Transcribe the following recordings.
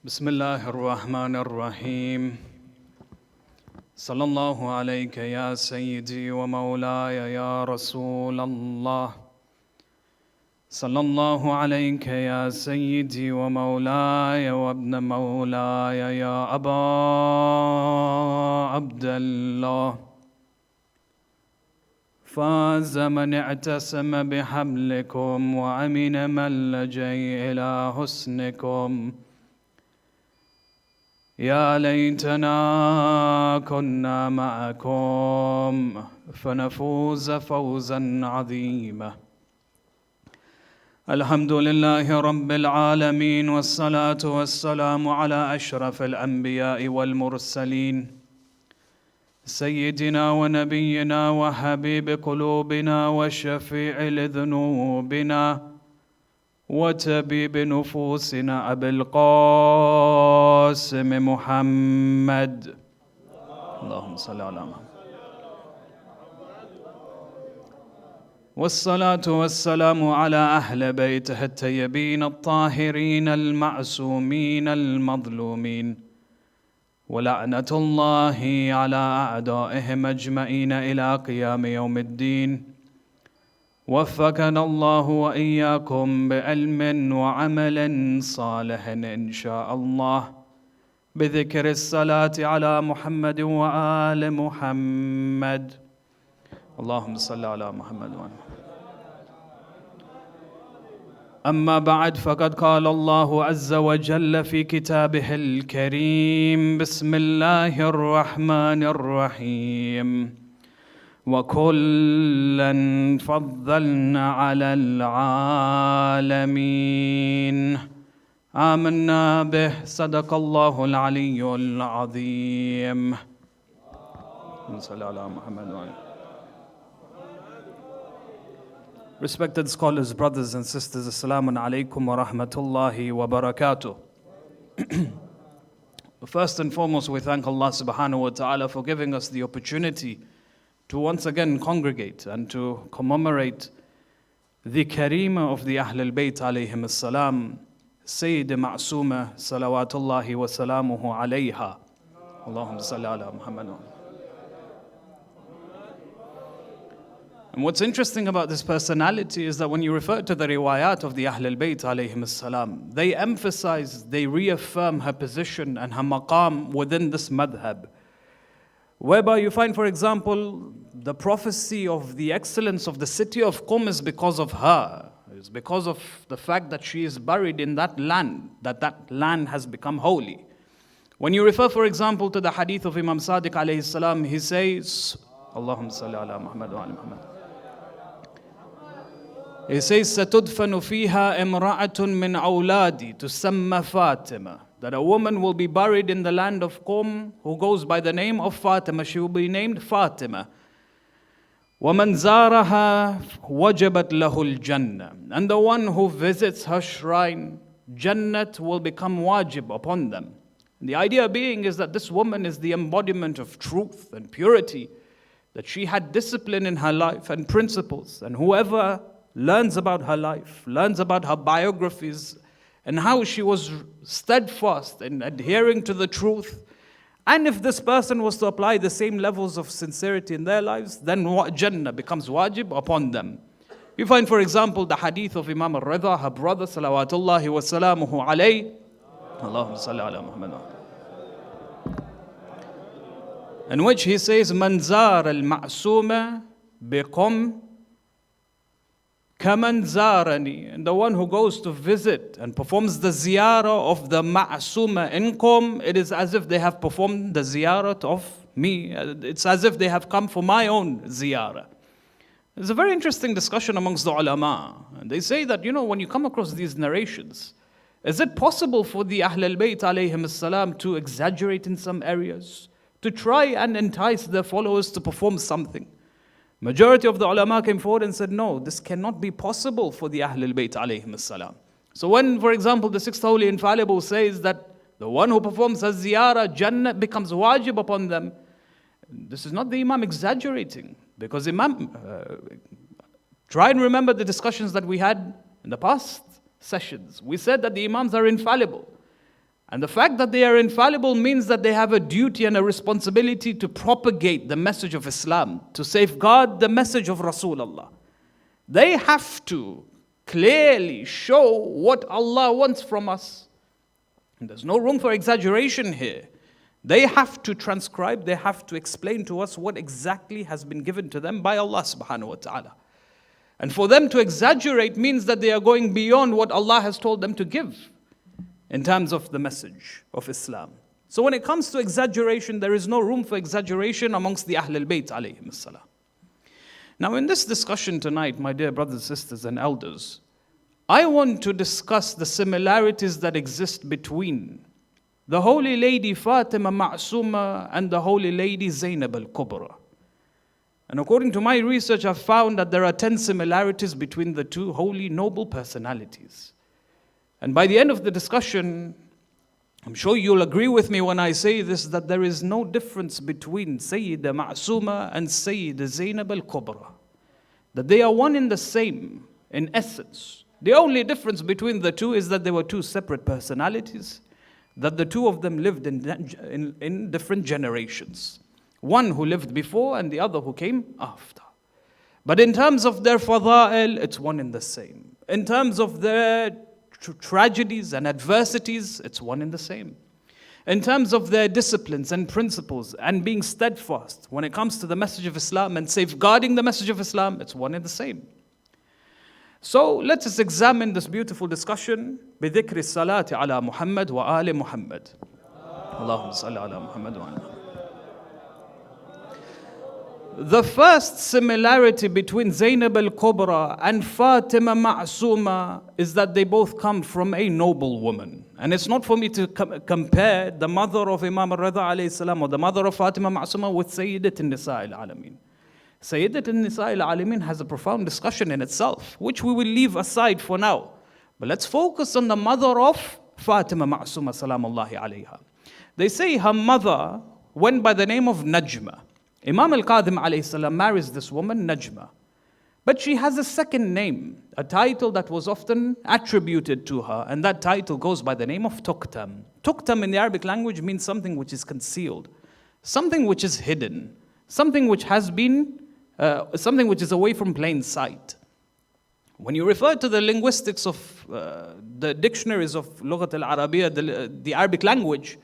بسم الله الرحمن الرحيم صلى الله عليك يا سيدي ومولاي يا رسول الله صلى الله عليك يا سيدي ومولاي وابن مولاي يا أبا عبد الله فاز من اعتصم بحبلكم وأمن من لجأ إلى حسنكم يا ليتنا كنا معكم فنفوز فوزا عظيما. الحمد لله رب العالمين والصلاة والسلام على أشرف الأنبياء والمرسلين سيدنا ونبينا وحبيب قلوبنا وشفيع لذنوبنا وتبيب نفوسنا أبي القاسم محمد اللهم صل على محمد والصلاة والسلام على أهل بيته الطيبين الطاهرين المعصومين المظلومين ولعنة الله على أعدائهم أجمعين إلى قيام يوم الدين. وفقنا الله وإياكم بعلم وعمل صالح إن شاء الله بذكر الصلاة على محمد وآل محمد اللهم صل على محمد وآل محمد. أما بعد فقد قال الله عز وجل في كتابه الكريم بسم الله الرحمن الرحيم وكلا فضلنا على العالمين آمنا به صدق الله العلي العظيم. صلى على محمد وآله. Respected scholars, brothers and sisters, Assalamu alaikum wa rahmatullahi wa barakatuh. First and foremost, we thank Allah subhanahu wa ta'ala for giving us the opportunity to once again congregate and to commemorate the Karima of the Ahlul Bayt alayhim as-salam, Sayyid Ma'suma salawatullahi wa salamuhu alayha. Allahumma salli ala Muhammad. And what's interesting about this personality is that when you refer to the riwayat of the Ahlul Bayt alayhim as-salam, they emphasize, they reaffirm her position and her maqam within this madhab. Whereby you find, for example, the prophecy of the excellence of the city of Qum is because of her. It's because of the fact that she is buried in that land, that land has become holy. When you refer, for example, to the hadith of Imam Sadiq alayhi salam, he says, Allahumma salli ala Muhammad wa ala Muhammad. He says, سَتُدْفَنُ فِيهَا إِمْرَأَةٌ مِّنْ أَوْلَادِي تُسَمَّى فَاطِمَةٌ. That a woman will be buried in the land of Qum who goes by the name of Fatima. She will be named Fatima. وَمَنْ زَارَهَا وَجَبَتْ لَهُ الْجَنَّةِ. And the one who visits her shrine, Jannat will become wajib upon them. And the idea being is that this woman is the embodiment of truth and purity, that she had discipline in her life and principles, and whoever learns about her life, learns about her biographies, and how she was steadfast in adhering to the truth. And if this person was to apply the same levels of sincerity in their lives, then Jannah becomes wajib upon them. You find, for example, the hadith of Imam al-Rida, her brother, salawatullahi wa salamuhu alayhi. Allahumma salli ala Muhammad. In which he says, Man zar al-ma'suma biqum Kaman zarani, and the one who goes to visit and performs the ziyarah of the ma'suma in Qum, it is as if they have performed the ziyarah of me. It's as if they have come for my own ziyarah. There's a very interesting discussion amongst the ulama. And they say that, when you come across these narrations, is it possible for the Ahlul Bayt alayhim as-salam to exaggerate in some areas, to try and entice their followers to perform something? Majority of the ulama came forward and said, no, this cannot be possible for the Ahlul Bayt alayhim as-salam. So when, for example, the Sixth Holy Infallible says that the one who performs a ziyarah, Jannah becomes wajib upon them, this is not the Imam exaggerating. Because Imam, try and remember the discussions that we had in the past sessions. We said that the Imams are infallible. And the fact that they are infallible means that they have a duty and a responsibility to propagate the message of Islam, to safeguard the message of Rasulullah. They have to clearly show what Allah wants from us. And there's no room for exaggeration here. They have to transcribe, they have to explain to us what exactly has been given to them by Allah subhanahu wa ta'ala. And for them to exaggerate means that they are going beyond what Allah has told them to give in terms of the message of Islam. So when it comes to exaggeration, there is no room for exaggeration amongst the Ahlul Bayt alayhim as-salam. Now in this discussion tonight, my dear brothers, sisters and elders, I want to discuss the similarities that exist between the Holy Lady Fatimah Masuma and the Holy Lady Zainab al-Kubra. And according to my research, I've found that there are 10 similarities between the two holy, noble personalities. And by the end of the discussion, I'm sure you'll agree with me when I say this, that there is no difference between Sayyida Masuma and Sayyida Zainab al-Kubra. That they are one in the same, in essence. The only difference between the two is that they were two separate personalities, that the two of them lived in different generations. One who lived before and the other who came after. But in terms of their fada'il, it's one in the same. In terms of their tragedies and adversities, it's one in the same. In terms of their disciplines and principles and being steadfast when it comes to the message of Islam and safeguarding the message of Islam, it's one in the same. So let us examine this beautiful discussion بذكر الصلاة على محمد وآل محمد. اللهم صل على محمد وآل محمد. The first similarity between Zainab al-Kubra and Fatima Masuma is that they both come from a noble woman. And it's not for me to compare the mother of Imam al-Rida alayhi salam or the mother of Fatima Masuma with Sayyidat al-Nisa al-Alamin. Sayyidat al-Nisa al-Alamin has a profound discussion in itself, which we will leave aside for now. But let's focus on the mother of Fatima Masuma salamullahi alayha. They say her mother went by the name of Najma. Imam al-Qadim alayhi salam marries this woman, Najma. But she has a second name, a title that was often attributed to her, and that title goes by the name of Toktam. Toktam in the Arabic language means something which is concealed, something which is hidden, something which has been, something which is away from plain sight. When you refer to the linguistics of the dictionaries of Lughat al-Arabiya, the Arabic language,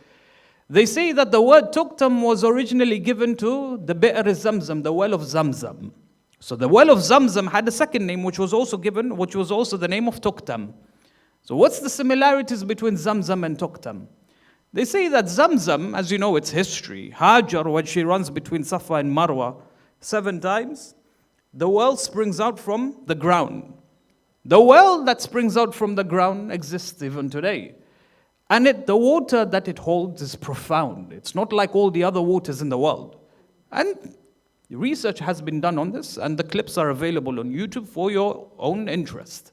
they say that the word Toktam was originally given to the Bi'r Zamzam, the well of Zamzam. So the well of Zamzam had a second name which was also given, which was also the name of Toktam. So what's the similarities between Zamzam and Toktam? They say that Zamzam, as you know, it's history. Hajar, when she runs between Safa and Marwa 7 times, the well springs out from the ground. The well that springs out from the ground exists even today. And the water that it holds is profound. It's not like all the other waters in the world. And research has been done on this, and the clips are available on YouTube for your own interest.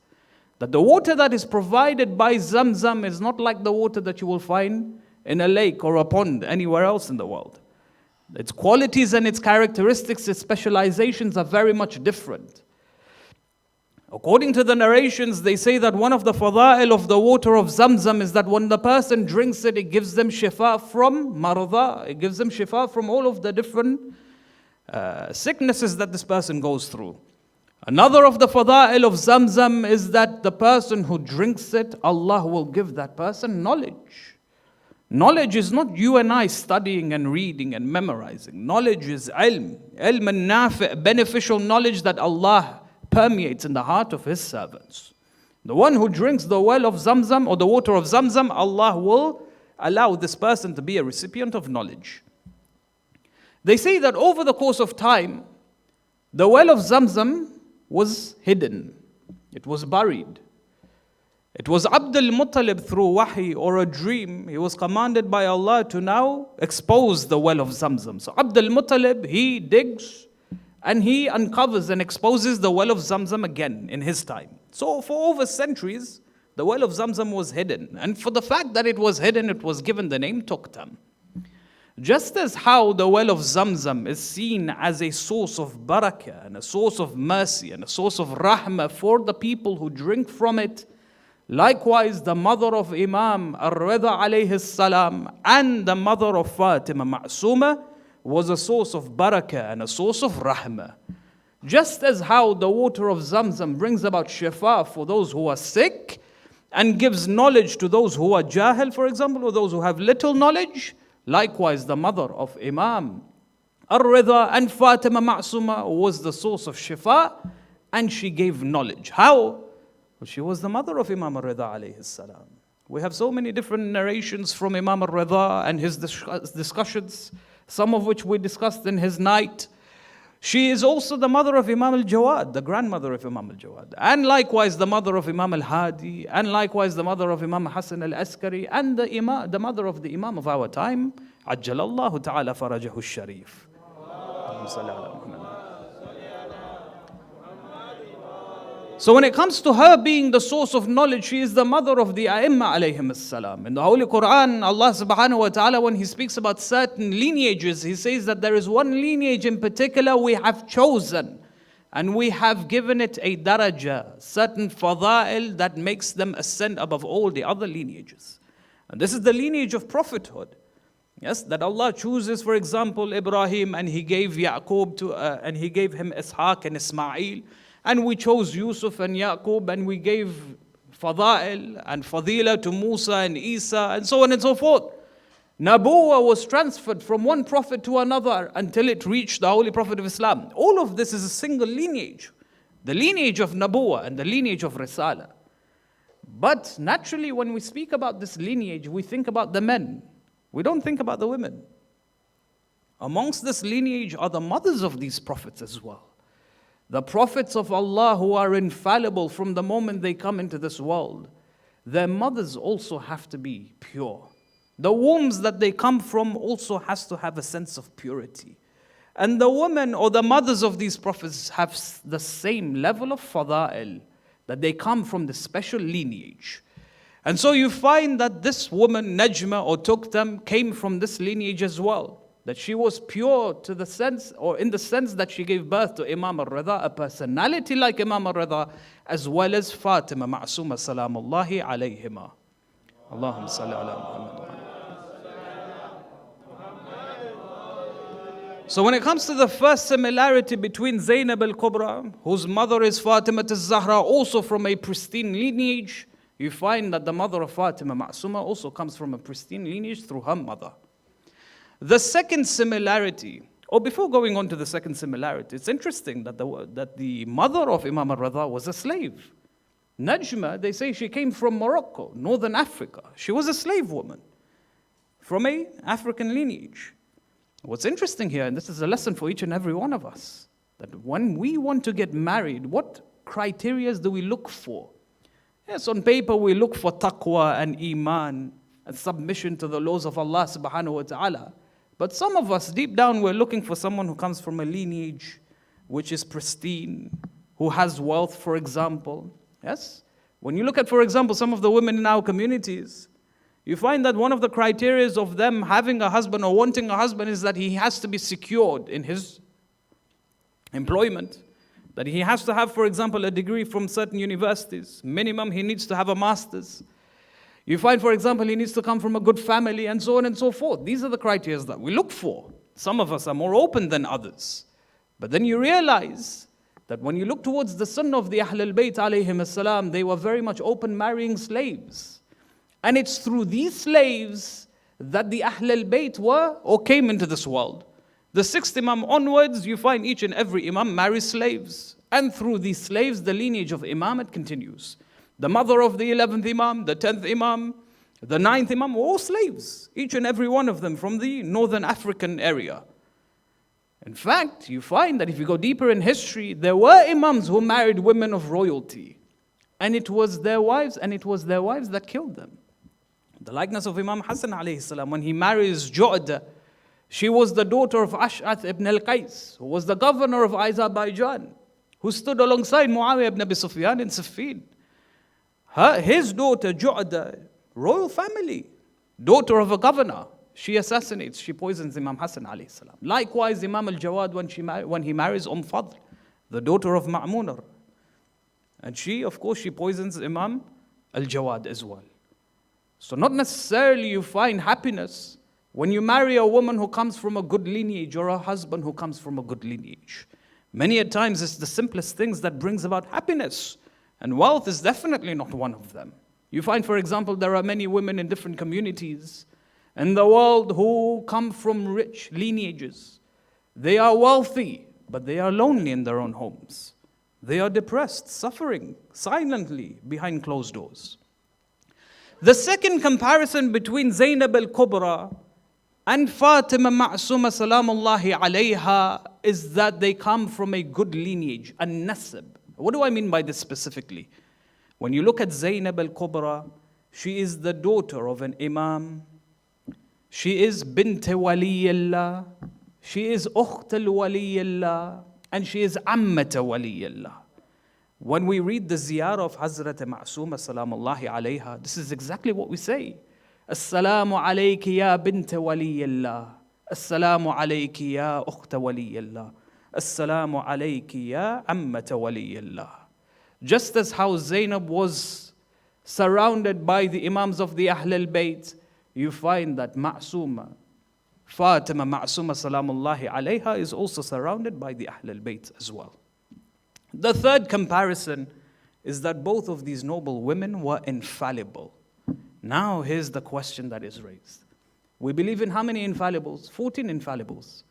That the water that is provided by Zamzam is not like the water that you will find in a lake or a pond anywhere else in the world. Its qualities and its characteristics, its specializations are very much different. According to the narrations, they say that one of the fada'il of the water of Zamzam is that when the person drinks it, it gives them shifa from marada, it gives them shifa from all of the different sicknesses that this person goes through. Another of the fada'il of Zamzam is that the person who drinks it, Allah will give that person knowledge. Knowledge is not you and I studying and reading and memorizing. Knowledge is ilm and nafi', beneficial knowledge that Allah permeates in the heart of His servants. The one who drinks the well of Zamzam or the water of Zamzam, Allah will allow this person to be a recipient of knowledge. They say that over the course of time, the well of Zamzam was hidden. It was buried. It was Abdul Muttalib through wahi or a dream. He was commanded by Allah to now expose the well of Zamzam. So Abdul Muttalib, he digs and he uncovers and exposes the well of Zamzam again in his time. So for over centuries, the well of Zamzam was hidden. And for the fact that it was hidden, it was given the name Toktam. Just as how the well of Zamzam is seen as a source of barakah and a source of mercy and a source of rahmah for the people who drink from it, Likewise, the mother of Imam Ar-Rida alayhi salam and the mother of Fatimah Masuma was a source of barakah and a source of rahmah. Just as how the water of Zamzam brings about shifa for those who are sick and gives knowledge to those who are jahil, for example, or those who have little knowledge, likewise the mother of Imam Ar-Rida and Fatimah Masuma was the source of shifa and she gave knowledge. How? Well, she was the mother of Imam Ar-Rida alayhi salam. We have so many different narrations from Imam Ar-Rida and his discussions, some of which we discussed in his night. She is also the mother of Imam al-Jawad, the grandmother of Imam al-Jawad, and likewise the mother of Imam al-Hadi, and likewise the mother of Imam Hassan al-Askari, and the mother of the Imam of our time, Ajjalallahu ta'ala farajahu al-Sharif. So when it comes to her being the source of knowledge, she is the mother of the A'imma alayhim as-salam. In the Holy Quran, Allah subhanahu wa ta'ala, when He speaks about certain lineages, He says that there is one lineage in particular we have chosen and we have given it a daraja, certain fada'il that makes them ascend above all the other lineages. And this is the lineage of prophethood. Yes, that Allah chooses, for example, Ibrahim and He gave Yaqub and He gave him Ishaq and Ismail. And we chose Yusuf and Yaqub and we gave Fada'il and Fadila to Musa and Isa and so on and so forth. Nabuwa was transferred from one prophet to another until it reached the Holy Prophet of Islam. All of this is a single lineage. The lineage of Nabuwa and the lineage of Risala. But naturally when we speak about this lineage, we think about the men. We don't think about the women. Amongst this lineage are the mothers of these prophets as well. The prophets of Allah who are infallible from the moment they come into this world, their mothers also have to be pure. The wombs that they come from also has to have a sense of purity. And the women or the mothers of these prophets have the same level of fada'il, that they come from the special lineage. And so you find that this woman, Najma or Toktam, came from this lineage as well. That she was pure to the sense, or in the sense that she gave birth to Imam Ar-Rida, a personality like Imam Ar-Rida, as well as Fatimah Masuma salamullahi alayhima. Allahumma salli ala Muhammad. So when it comes to the first similarity between Zainab al-Kubra, whose mother is Fatimah al-Zahra, also from a pristine lineage, you find that the mother of Fatimah Masuma also comes from a pristine lineage through her mother. The second similarity, or before going on to the second similarity, it's interesting that the mother of Imam Ar-Rida was a slave. Najma, they say she came from Morocco, northern Africa. She was a slave woman from an African lineage. What's interesting here, and this is a lesson for each and every one of us, that when we want to get married, what criteria do we look for? Yes, on paper we look for taqwa and iman and submission to the laws of Allah subhanahu wa ta'ala. But some of us, deep down, we're looking for someone who comes from a lineage which is pristine, who has wealth, for example. Yes? When you look at, for example, some of the women in our communities, you find that one of the criteria of them having a husband or wanting a husband is that he has to be secured in his employment, that he has to have, for example, a degree from certain universities. Minimum, he needs to have a master's. You find, for example, he needs to come from a good family and so on and so forth. These are the criteria that we look for. Some of us are more open than others. But then you realize that when you look towards the sunnah of the Ahlul Bayt alayhim as-salam, they were very much open marrying slaves. And it's through these slaves that the Ahlul Bayt were or came into this world. The 6th Imam onwards, you find each and every Imam marries slaves. And through these slaves, the lineage of Imamate continues. The mother of the 11th Imam, the 10th Imam, the 9th Imam were all slaves. Each and every one of them from the northern African area. In fact, you find that if you go deeper in history, there were Imams who married women of royalty. And it was their wives that killed them. The likeness of Imam Hassan alayhi salam, when he marries Ju'da, she was the daughter of Ash'ath ibn al-Qais, who was the governor of Azerbaijan, who stood alongside Muawiyah ibn Abi Sufyan in Siffin. His daughter, Ju'da, royal family, daughter of a governor, she assassinates, she poisons Imam Hassan alayhi salam. Likewise, Imam al-Jawad, when he marries Fadl, the daughter of Ma'munah. And she, of course, she poisons Imam al-Jawad as well. So not necessarily you find happiness when you marry a woman who comes from a good lineage or a husband who comes from a good lineage. Many a times it's the simplest things that brings about happiness. And wealth is definitely not one of them. You find, for example, there are many women in different communities in the world who come from rich lineages. They are wealthy, but they are lonely in their own homes. They are depressed, suffering silently behind closed doors. The second comparison between Zainab al-Kubra and Fatima Masuma salamullahi alayha is that they come from a good lineage, a nasab. What do I mean by this specifically? When you look at Zainab al-Kubra, she is the daughter of an Imam. She is bint waliyillah. She is ukht al-waliyillah. And she is ammat waliyillah. When we read the ziyarah of Hazrat Masuma salamullahi alayha, this is exactly what we say. Assalamu alayki ya bint waliyillah. Assalamu alayki ya ukht waliyillah. Assalamu alayki ya ammat waliyillah. Just as how Zainab was surrounded by the Imams of the Ahl al-Bayt, you find that Masuma, Fatima Masuma salamullahi alayha, is also surrounded by the Ahl al-Bayt as well. The third comparison is that both of these noble women were infallible. Now here's the question that is raised. We believe in how many infallibles? 14 infallibles.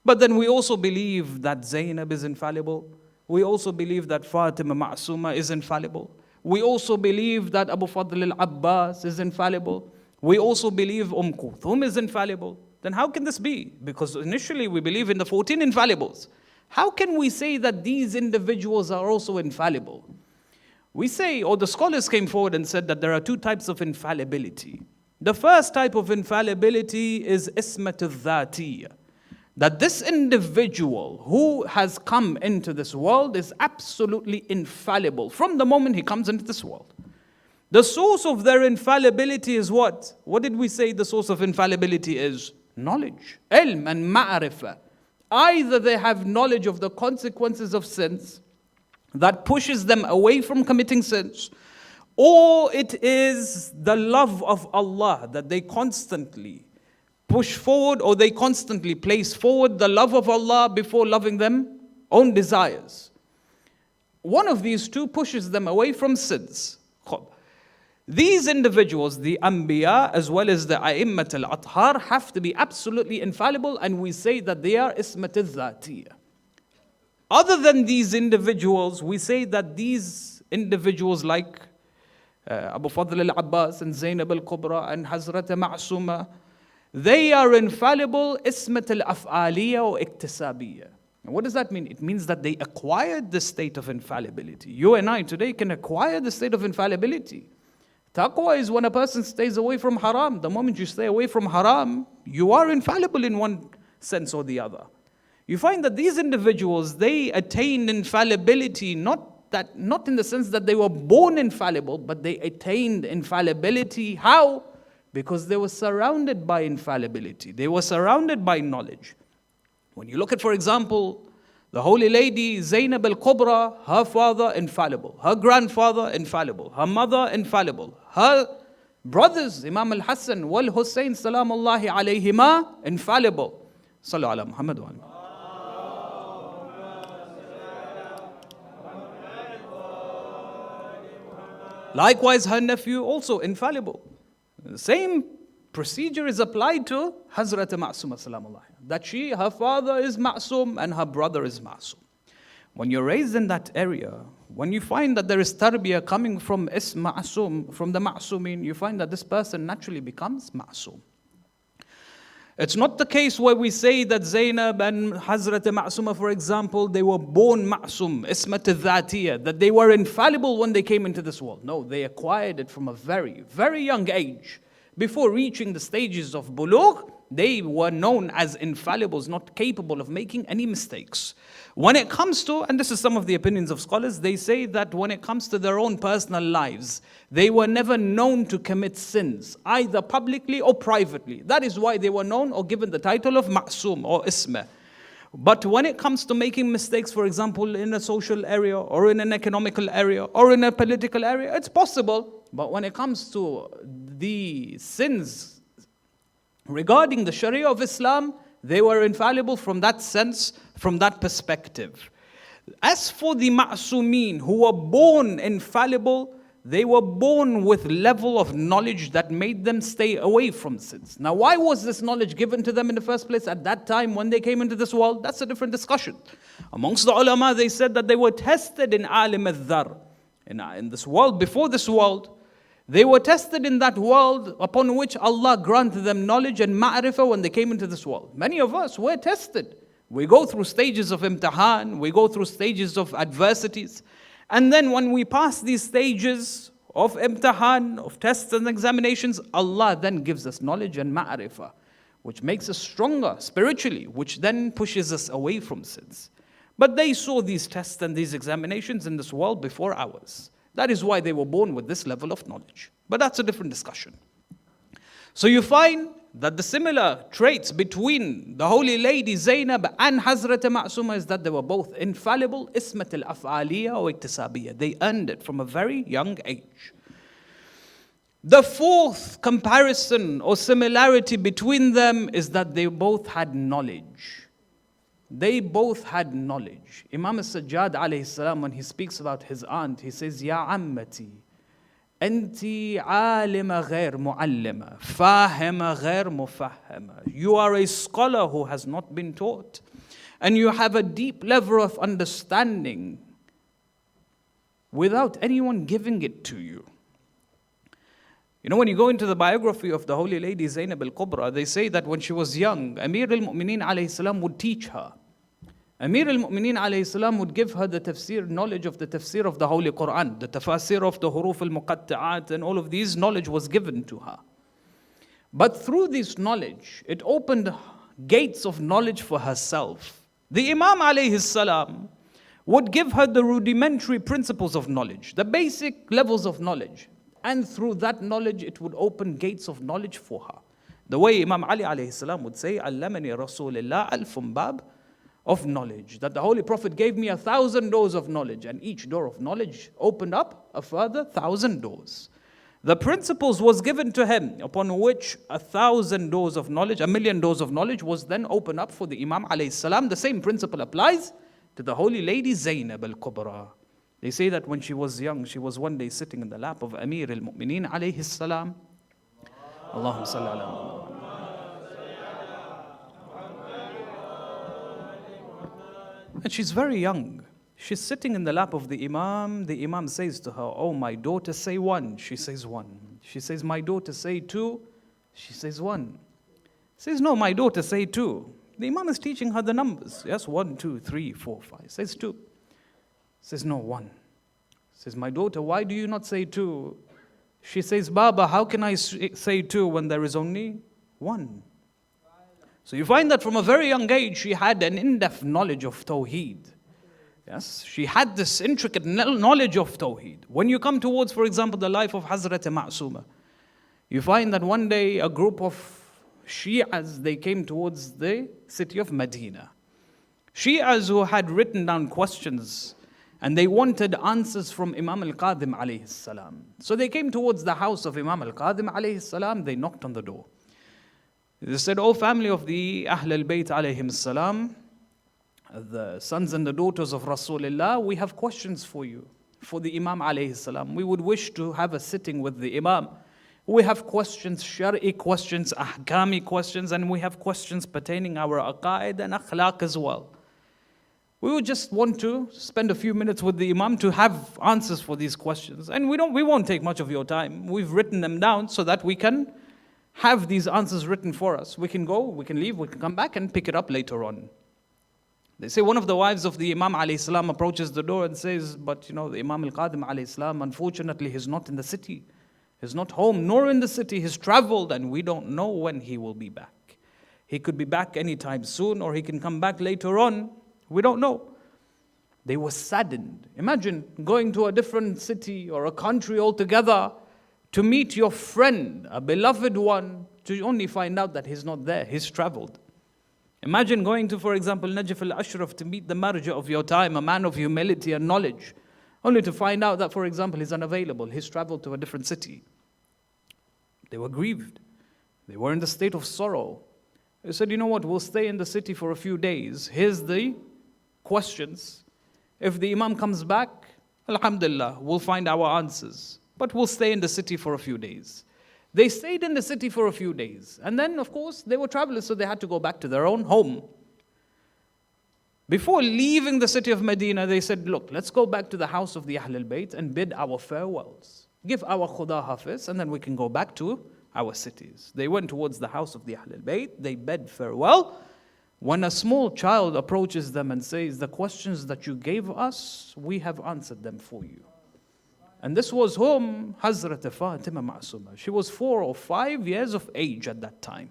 But then we also believe that Zainab is infallible. We also believe that Fatima Masuma is infallible. We also believe that Abu Fadl al-Abbas is infallible. We also believe Kulthum is infallible. Then how can this be? Because initially we believe in the 14 infallibles. How can we say that these individuals are also infallible? We say, or the scholars came forward and said that there are two types of infallibility. The first type of infallibility is ismat al-dhatiyya. That this individual who has come into this world is absolutely infallible from the moment he comes into this world. The source of their infallibility is what? What did we say the source of infallibility is? Knowledge, ilm and ma'rifah. Either they have knowledge of the consequences of sins that pushes them away from committing sins, or it is the love of Allah that they constantly push forward, or they constantly place forward the love of Allah before loving them own desires. One of these two pushes them away from sins. These individuals, the Anbiya as well as the A'immat al-Athhar, have to be absolutely infallible, and we say that they are ismat al-dhatiyya. Other than these individuals, we say that these individuals like Abu Fadl al-Abbas and Zainab al-Kubra and Hazrat Masuma, they are infallible ismat al-af'aliyya or iktisabiyya. And what does that mean? It means that they acquired the state of infallibility. You and I today can acquire the state of infallibility. Taqwa is when a person stays away from haram. The moment you stay away from haram, you are infallible in one sense or the other. You find that these individuals, they attained infallibility, not in the sense that they were born infallible, but they attained infallibility. How? Because they were surrounded by infallibility. They were surrounded by knowledge. When you look at, for example, the holy lady Zainab al-Kubra, her father infallible, her grandfather infallible, her mother infallible, her brothers Imam al-Hassan wal Husayn salamullahi alayhima infallible. Sallu ala Muhammad wa ala. Likewise, her nephew also infallible. The same procedure is applied to Hazrat Masuma salamullahi. That her father is Ma'sum and her brother is Ma'sum. When you're raised in that area, when you find that there is tarbiyah coming from Ma'sum, from the Ma'sumin, you find that this person naturally becomes Ma'sum. It's not the case where we say that Zainab and Hazrat Masuma, for example, they were born Ma'sum, ismat al-dhatiyya, that they were infallible when they came into this world. No, they acquired it from a very, very young age. Before reaching the stages of bulugh, they were known as infallibles, not capable of making any mistakes. When it comes to, and this is some of the opinions of scholars, they say that when it comes to their own personal lives, they were never known to commit sins, either publicly or privately. That is why they were known or given the title of Ma'sum or Isma. But when it comes to making mistakes, for example, in a social area or in an economical area or in a political area, it's possible. But when it comes to the sins regarding the Sharia of Islam, they were infallible from that sense, from that perspective. As for the ma'sumeen, who were born infallible, they were born with level of knowledge that made them stay away from sins. Now, why was this knowledge given to them in the first place at that time when they came into this world? That's a different discussion. Amongst the ulama, they said that they were tested in alim al-dhar. In this world, before this world, they were tested in that world upon which Allah granted them knowledge and ma'rifah when they came into this world. Many of us were tested. We go through stages of imtihan, we go through stages of adversities. And then when we pass these stages of imtihan, of tests and examinations, Allah then gives us knowledge and ma'rifah, which makes us stronger spiritually, which then pushes us away from sins. But they saw these tests and these examinations in this world before ours. That is why they were born with this level of knowledge. But that's a different discussion. So you find that the similar traits between the Holy Lady Zainab and Hazrat Masuma is that they were both infallible, ismat al-af'aliyya or iktisabiyya. They earned it from a very young age. The fourth comparison or similarity between them is that they both had knowledge. They both had knowledge. Imam al-Sajjad alayhi salam, when he speaks about his aunt, he says, Ya ammati, أنتِ عالمة غير معلمة فاهمة غير مفهمة. You are a scholar who has not been taught, and you have a deep level of understanding without anyone giving it to you. You know, when you go into the biography of the Holy Lady Zainab al-Kubra, they say that when she was young, Amir al-Mu'mineen alayhi salam would teach her. Amir al-Mu'mineen alayhi salam would give her the tafsir, knowledge of the tafsir of the Holy Quran, the tafasir of the huruf al-muqatta'at, and all of these knowledge was given to her. But through this knowledge, it opened gates of knowledge for herself. The Imam alayhi salam would give her the rudimentary principles of knowledge, the basic levels of knowledge. And through that knowledge, it would open gates of knowledge for her. The way Imam Ali alayhi salam would say, Allamani Rasulullah alfum bab of knowledge. That the Holy Prophet gave me 1,000 doors of knowledge, and each door of knowledge opened up a further 1,000 doors. The principles was given to him upon which 1,000 doors of knowledge, 1,000,000 doors of knowledge was then opened up for the Imam alayhi salam. The same principle applies to the Holy Lady Zainab al-Kubra. They say that when she was young, she was one day sitting in the lap of Amir al-Mu'mineen alayhi salam. Allahumma salli ala Muhammad. And she's very young. She's sitting in the lap of the Imam. The Imam says to her, oh, my daughter, say one. She says one. She says, my daughter, say two. She says one. Says, no, my daughter, say two. The Imam is teaching her the numbers. Yes, 1, 2, 3, 4, 5. Says two. Says, no, one. Says, my daughter, why do you not say two? She says, Baba, how can I say two when there is only one? So you find that from a very young age, she had an in-depth knowledge of Tawheed. Yes, she had this intricate knowledge of Tawheed. When you come towards, for example, the life of Hazrat Masuma, you find that one day a group of Shi'as, they came towards the city of Medina. Shi'as who had written down questions, and they wanted answers from Imam al-Qadim alayhi salam. So they came towards the house of Imam al-Qadim alayhi salam. They knocked on the door. They said, O family of the Ahl al-Bayt alayhim salam, the sons and the daughters of Rasulullah, we have questions for you, for the Imam alayhi salam. We would wish to have a sitting with the Imam. We have questions, shari'i questions, ahkami questions, and we have questions pertaining our aqaid and akhlaq as well. We would just want to spend a few minutes with the Imam to have answers for these questions. And we won't take much of your time. We've written them down so that we can have these answers written for us. We can go, we can leave, we can come back and pick it up later on. They say one of the wives of the Imam alayhi salam approaches the door and says, but you know, the Imam al-Qadim alayhi salam, unfortunately, he's not in the city. He's not home, nor in the city. He's traveled, and we don't know when he will be back. He could be back anytime soon, or he can come back later on. We don't know. They were saddened. Imagine going to a different city or a country altogether to meet your friend, a beloved one, to only find out that he's not there, he's traveled. Imagine going to, for example, Najaf al-Ashraf to meet the marja of your time, a man of humility and knowledge, only to find out that, for example, he's unavailable. He's traveled to a different city. They were grieved. They were in the state of sorrow. They said, you know what, we'll stay in the city for a few days. Here's the questions. If the Imam comes back, alhamdulillah, we'll find our answers. But we'll stay in the city for a few days. They stayed in the city for a few days. And then, of course, they were travelers, so they had to go back to their own home. Before leaving the city of Medina, they said, look, let's go back to the house of the Ahlul Bayt and bid our farewells. Give our Khuda Hafiz, and then we can go back to our cities. They went towards the house of the Ahlul Bayt. They bid farewell. When a small child approaches them and says, the questions that you gave us, we have answered them for you. And this was whom? Hazrat Fatimah Masuma. She was 4 or 5 years of age at that time.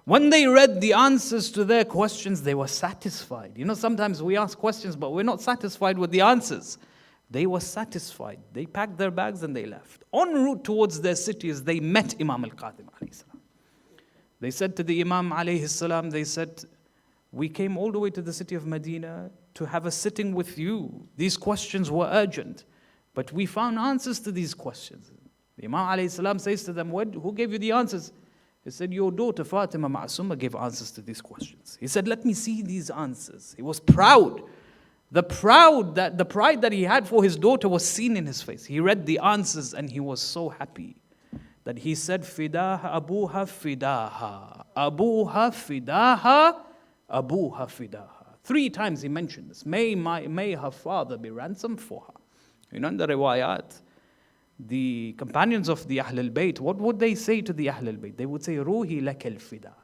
When they read the answers to their questions, they were satisfied. You know, sometimes we ask questions, but we're not satisfied with the answers. They were satisfied. They packed their bags and they left. En route towards their cities, they met Imam al-Qadim alayhi salam. They said to the Imam alayhi salam, they said, we came all the way to the city of Medina to have a sitting with you. These questions were urgent, but we found answers to these questions. The Imam alayhi salam says to them, who gave you the answers? He said, your daughter Fatimah Masuma gave answers to these questions. He said, let me see these answers. He was proud. The pride that he had for his daughter was seen in his face. He read the answers and he was so happy that he said, Fidaha abuha fidaha, abuha fidaha, abuha fidaha. 3 times he mentioned this. May her father be ransomed for her. You know, in the riwayat, the companions of the Ahlul Bayt, what would they say to the Ahlul Bayt? They would say, Ruhi lakal fida.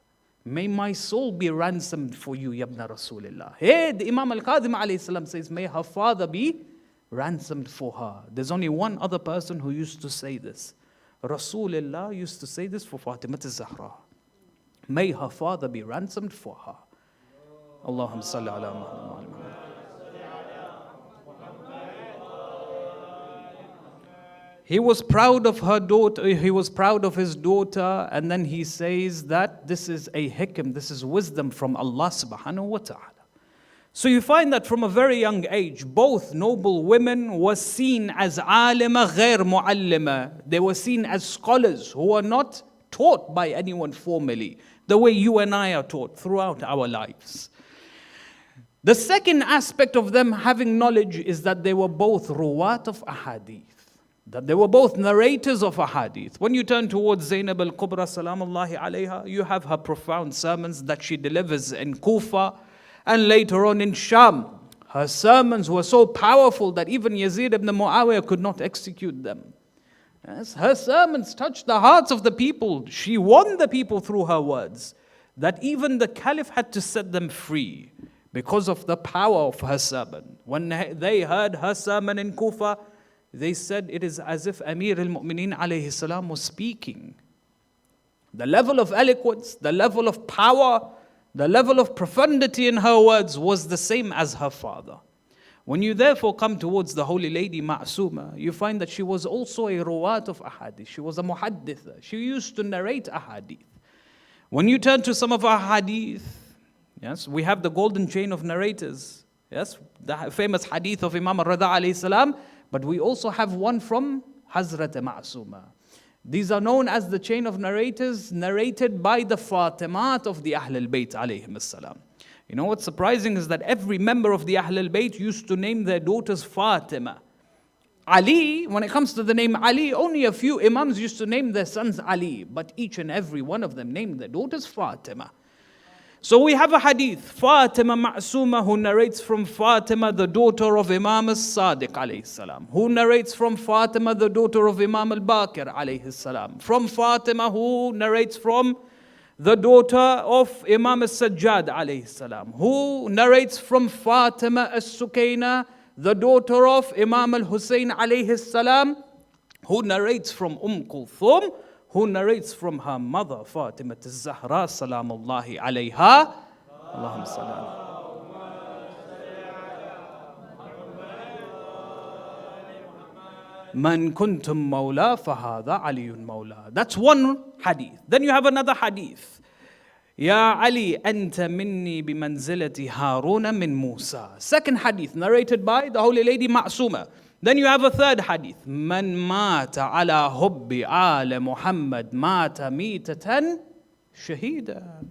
May my soul be ransomed for you, Yabna Rasulullah. Hey, the Imam al-Qadim alayhi salam says, may her father be ransomed for her. There's only one other person who used to say this. Rasulullah used to say this for Fatimah az-Zahra. May her father be ransomed for her. Allahumma salli ala Muhammad. He was proud of her daughter, he was proud of his daughter, and then he says that this is a hikam, this is wisdom from Allah subhanahu wa ta'ala. So you find that from a very young age, both noble women were seen as alima ghair muallima. They were seen as scholars who were not taught by anyone formally, the way you and I are taught throughout our lives. The second aspect of them having knowledge is that they were both ruwat of ahadith. That they were both narrators of a hadith. When you turn towards Zainab al-Kubra, salamullahi alayha, you have her profound sermons that she delivers in Kufa and later on in Sham. Her sermons were so powerful that even Yazid ibn Muawiyah could not execute them. Yes, her sermons touched the hearts of the people. She won the people through her words. That even the Caliph had to set them free because of the power of her sermon. When they heard her sermon in Kufa, they said it is as if Amir al-Mu'mineen alayhi salam was speaking. The level of eloquence, the level of power, the level of profundity in her words was the same as her father. When you therefore come towards the Holy Lady Ma'suma, you find that she was also a ruwat of ahadith. She was a muhadditha. She used to narrate ahadith. When you turn to some of our hadith, yes, we have the golden chain of narrators. Yes, the famous hadith of Imam al-Rida alayhi salam. But we also have one from Hazrat Ma'suma. These are known as the chain of narrators narrated by the Fatimat of the Ahlul Bayt alayhim as-salam. You know what's surprising is that every member of the Ahlul Bayt used to name their daughters Fatima. Ali, when it comes to the name Ali, only a few Imams used to name their sons Ali. But each and every one of them named their daughters Fatima. So we have a hadith, Fatima Masuma, who narrates from Fatima, the daughter of Imam as-Sadiq alayhi salam, who narrates from Fatima, the daughter of Imam al-Baqir alayhi salam, from Fatima, who narrates from the daughter of Imam as-Sajjad alayhi salam, who narrates from Fatima as-Sukaina, the daughter of Imam al-Husayn alayhi salam, who narrates from Kulthum, who narrates from her mother, Fatimah az-Zahra, salamullahi alayha. Allahumma salli. Man kuntum mawla fahada aliyun mawla. That's one hadith. Then you have another hadith. Ya Ali, anta minni bimanzilati Haruna min Musa. Second hadith narrated by the Holy Lady Masuma. Then you have a third hadith. Man mata ala hubbi ala Muhammad mata mitatan shahida.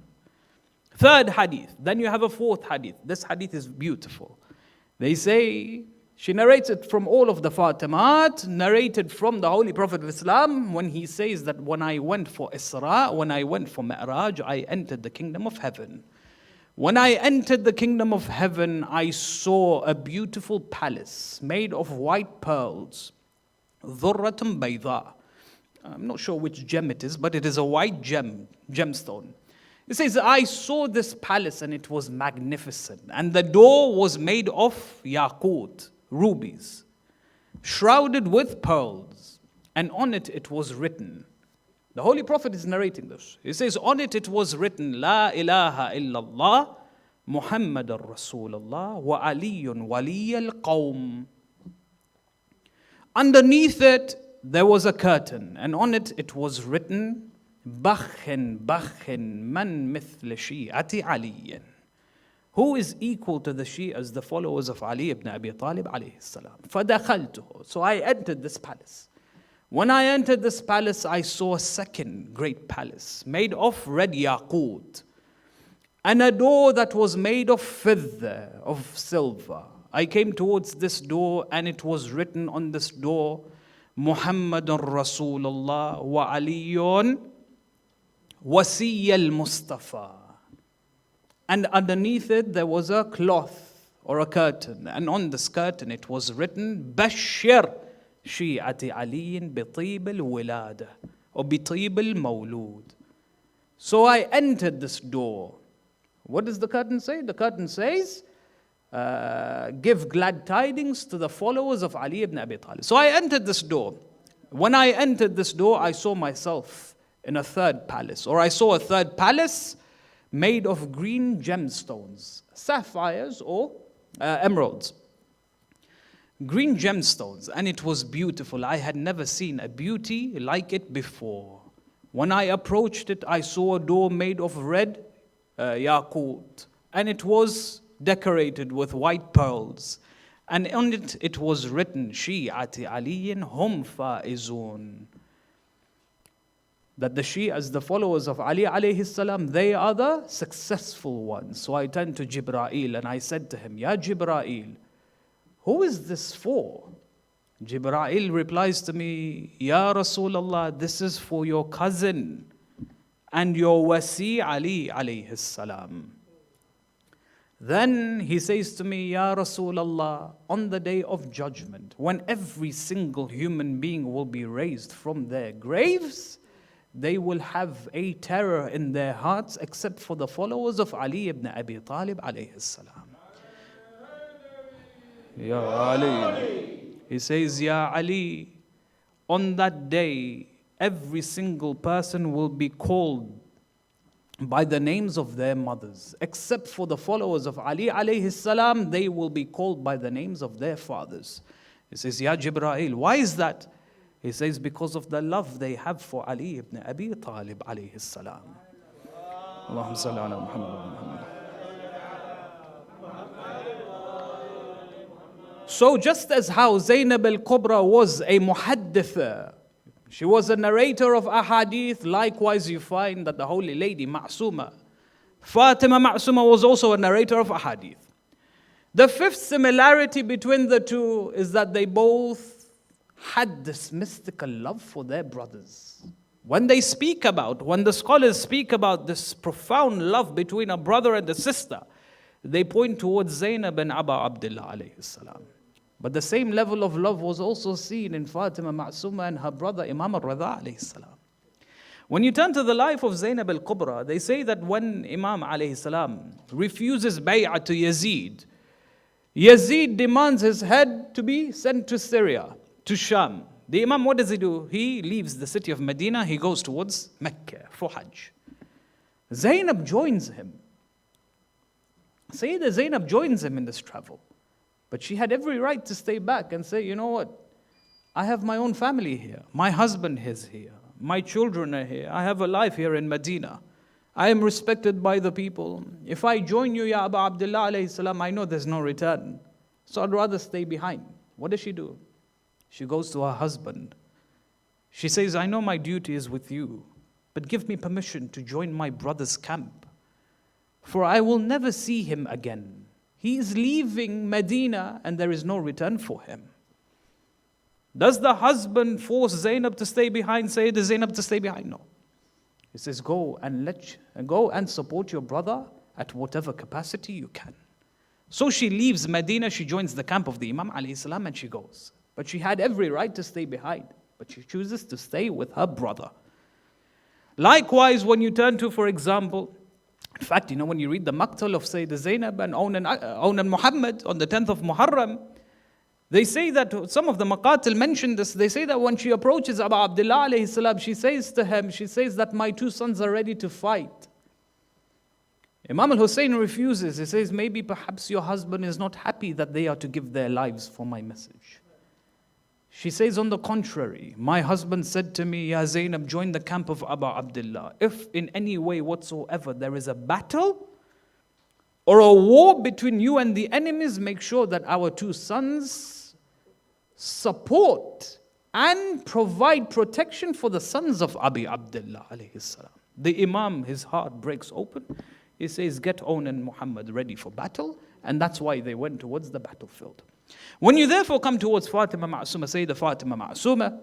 Third hadith. Then you have a fourth hadith. This hadith is beautiful. They say, she narrates it from all of the Fatimat, narrated from the Holy Prophet of Islam, when he says that when I went for Isra, when I went for Mi'raj, I entered the kingdom of heaven. When I entered the kingdom of heaven, I saw a beautiful palace made of white pearls. Dhurratun bayda. I'm not sure which gem it is, but it is a white gemstone. It says, I saw this palace and it was magnificent. And the door was made of yaqut, rubies, shrouded with pearls. And on it was written. The Holy Prophet is narrating this. He says, on it was written, La ilaha illallah, Muhammadur Rasulullah, wa aliyun waliyal qawm. Underneath it, there was a curtain. And on it was written, Bakhin, Bakhin, man mithl Shi'ati Aliyin. Who is equal to the Shi'as, the followers of Ali ibn Abi Talib alayhi salam. فَدَخَلْتُهُ. So I entered this palace. When I entered this palace, I saw a second great palace made of red yaqut, and a door that was made of fidda, of silver. I came towards this door, and it was written on this door, Muhammadun Rasulullah wa Aliyun Wasiy al-Mustafa. And underneath it there was a cloth or a curtain, and on this curtain it was written, Bashir Shi'ati Aliyin bitib al-wilada or bitib al-mawlud. So I entered this door. What does the curtain say? The curtain says, give glad tidings to the followers of Ali ibn Abi Talib. So I entered this door. When I entered this door, I saw myself in a third palace, or I saw a third palace made of green gemstones, sapphires or emeralds. Green gemstones, and it was beautiful. I had never seen a beauty like it before. When I approached it, I saw a door made of red yaqut, and it was decorated with white pearls. And on it was written, Shi'ati Aliyin hum faizun. That the Shi'as, the followers of Ali alayhi salam, they are the successful ones. So I turned to Jibra'il and I said to him, Ya Jibra'il, who is this for? Jibra'il replies to me, Ya Rasulullah, this is for your cousin and your wasi Ali alayhi salam. Then he says to me, Ya Rasulullah, on the day of judgment, when every single human being will be raised from their graves, they will have a terror in their hearts except for the followers of Ali ibn Abi Talib alayhi salam. Ya Ali. He says, Ya Ali, on that day, every single person will be called by the names of their mothers, except for the followers of Ali alayhi salam, they will be called by the names of their fathers. He says, Ya Jibra'il, why is that? He says, because of the love they have for Ali ibn Abi Talib alayhi salam. Allahumma salli ala Muhammad wa Muhammad. So just as how Zainab al-Kubra was a muhadditha, she was a narrator of ahadith, likewise you find that the Holy Lady Masuma, Fatimah Masuma, was also a narrator of ahadith. The fifth similarity between the two is that they both had this mystical love for their brothers. When the scholars speak about this profound love between a brother and a sister, they point towards Zainab and Aba Abdullah alayhi salam. But the same level of love was also seen in Fatimah Masuma and her brother Imam al-Rida alayhi salam. When you turn to the life of Zainab al-Kubra, they say that when Imam alayhi salam refuses bay'ah to Yazid, Yazid demands his head to be sent to Syria, to Sham. The Imam, what does he do? He leaves the city of Medina, he goes towards Mecca for Hajj. Zainab joins him. Sayyidah Zainab joins him in this travel. But she had every right to stay back and say, you know what? I have my own family here. My husband is here. My children are here. I have a life here in Medina. I am respected by the people. If I join you, Ya Aba Abdullah alayhi salam, I know there's no return. So I'd rather stay behind. What does she do? She goes to her husband. She says, I know my duty is with you, but give me permission to join my brother's camp, for I will never see him again. He is leaving Medina and there is no return for him. Does the husband force Zainab to stay behind, Sayyidah Zainab to stay behind? No. He says, go and support your brother at whatever capacity you can. So she leaves Medina, she joins the camp of the Imam alayhi salam and she goes. But she had every right to stay behind, but she chooses to stay with her brother. Likewise, when you turn to, for example, in fact, when you read the Maqtal of Sayyidah Zainab and Onan Muhammad on the 10th of Muharram, they say that, some of the Maqatil mention this, they say that when she approaches Abu Abdullah alayhi salam, she says to him, she says that my two sons are ready to fight. Imam al-Husayn refuses. He says, maybe perhaps your husband is not happy that they are to give their lives for my message. She says, on the contrary, my husband said to me, Ya Zainab, join the camp of Abu Abdullah. If in any way whatsoever there is a battle or a war between you and the enemies, make sure that our two sons support and provide protection for the sons of Abi Abdullah alayhi salam. The Imam, his heart breaks open. He says, get Onan Muhammad ready for battle. And that's why they went towards the battlefield. When you therefore come towards Fatimah Masuma, Sayyidah Fatimah Masuma,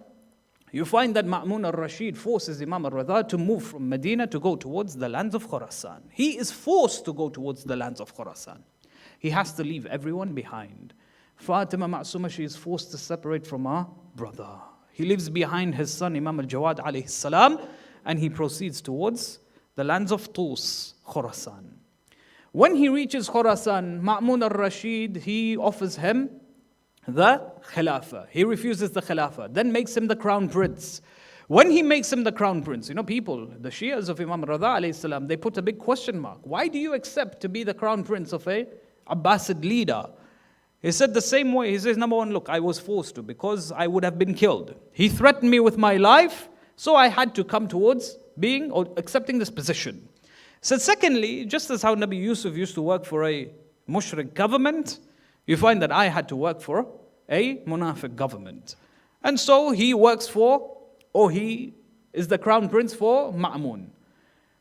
you find that Ma'mun al-Rashid forces Imam al-Radha to move from Medina to go towards the lands of Khurasan. He is forced to go towards the lands of Khurasan. He has to leave everyone behind. Fatimah Masuma, she is forced to separate from her brother. He leaves behind his son Imam al-Jawad alayhi salam, and he proceeds towards the lands of Tus, Khurasan. When he reaches Khurasan, Ma'mun al-Rashid, he offers him the Khilafah. He refuses the Khilafah, then makes him the crown prince. When he makes him the crown prince, people, the Shias of Imam Radha alayhi salam, they put a big question mark. Why do you accept to be the crown prince of a Abbasid leader? He said the same way. He says, number one, look, I was forced to because I would have been killed. He threatened me with my life, so I had to come towards being or accepting this position. So secondly, just as how Nabi Yusuf used to work for a mushrik government, you find that I had to work for a munafiq government. And so he works for, or he is the crown prince for Ma'mun.